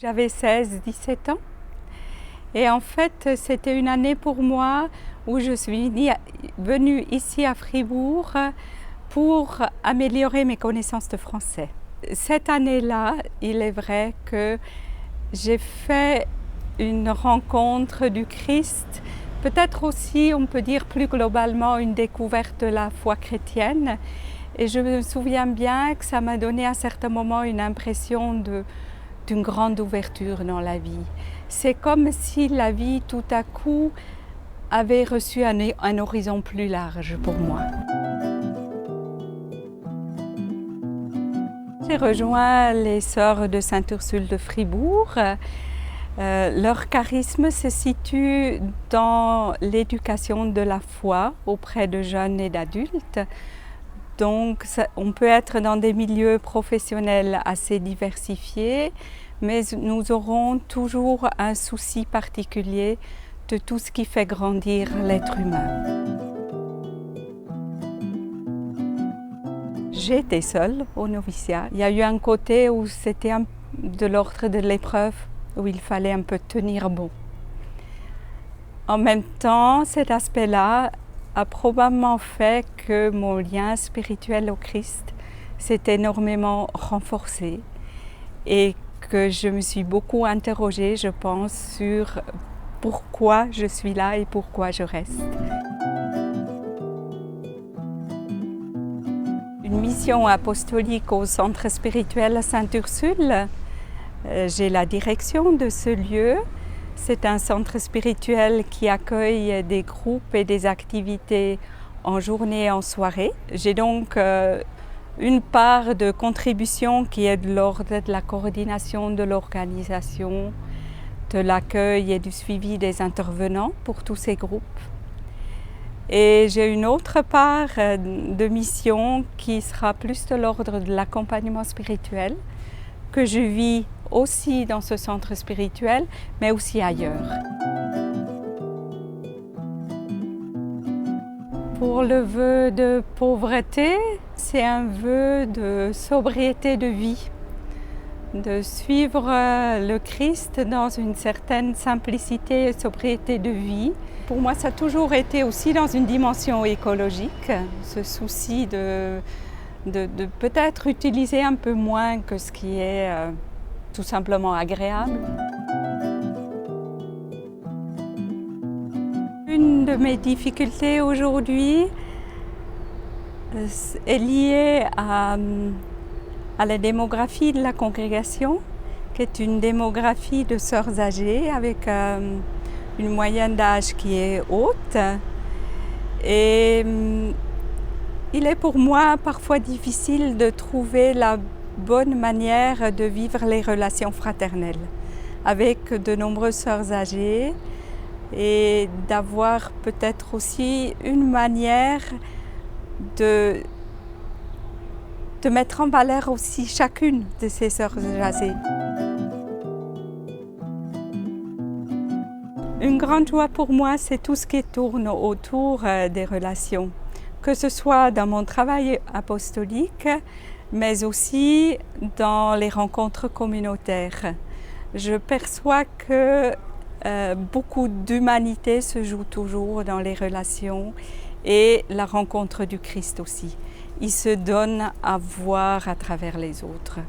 J'avais 16-17 ans et en fait c'était une année pour moi où je suis venue ici à Fribourg pour améliorer mes connaissances de français. Cette année-là, il est vrai que j'ai fait une rencontre du Christ, peut-être aussi, on peut dire plus globalement, une découverte de la foi chrétienne. Et je me souviens bien que ça m'a donné à un certain moment une impression d'une grande ouverture dans la vie. C'est comme si la vie tout à coup avait reçu un horizon plus large pour moi. J'ai rejoint les Sœurs de Sainte-Ursule de Fribourg. Leur charisme se situe dans l'éducation de la foi auprès de jeunes et d'adultes. Donc on peut être dans des milieux professionnels assez diversifiés, mais nous aurons toujours un souci particulier de tout ce qui fait grandir l'être humain. J'ai été seule au noviciat. Il y a eu un côté où c'était de l'ordre de l'épreuve, où il fallait un peu tenir bon. En même temps, cet aspect-là a probablement fait que mon lien spirituel au Christ s'est énormément renforcé et que je me suis beaucoup interrogée, je pense, sur pourquoi je suis là et pourquoi je reste. Une mission apostolique au centre spirituel Sainte-Ursule. J'ai la direction de ce lieu. C'est un centre spirituel qui accueille des groupes et des activités en journée et en soirée. J'ai donc une part de contribution qui est de l'ordre de la coordination de l'organisation, de l'accueil et du suivi des intervenants pour tous ces groupes. Et j'ai une autre part de mission qui sera plus de l'ordre de l'accompagnement spirituel que je vis aussi dans ce centre spirituel, mais aussi ailleurs. Pour le vœu de pauvreté, c'est un vœu de sobriété de vie, de suivre le Christ dans une certaine simplicité et sobriété de vie. Pour moi, ça a toujours été aussi dans une dimension écologique, ce souci de peut-être utiliser un peu moins que ce qui est tout simplement agréable. Une de mes difficultés aujourd'hui est liée à la démographie de la congrégation, qui est une démographie de sœurs âgées avec une moyenne d'âge qui est haute. Et il est pour moi parfois difficile de trouver la bonne manière de vivre les relations fraternelles avec de nombreuses sœurs âgées et d'avoir peut-être aussi une manière de mettre en valeur aussi chacune de ces sœurs âgées. Une grande joie pour moi, c'est tout ce qui tourne autour des relations, que ce soit dans mon travail apostolique, mais aussi dans les rencontres communautaires. Je perçois que beaucoup d'humanité se joue toujours dans les relations et la rencontre du Christ aussi. Il se donne à voir à travers les autres.